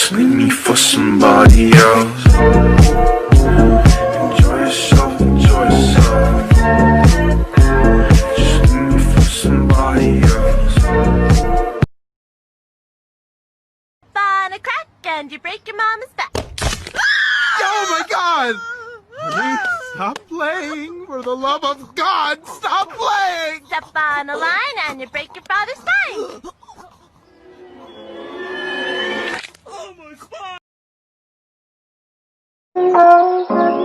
Just leave me for somebody else. Enjoy yourself, enjoy yourself. Just leave me for somebody else. On a crack and you break your mama's back. Oh my God! Honey, stop playing! For the love of God, stop playing! Step on a line and you break your father's spine. Oh my God!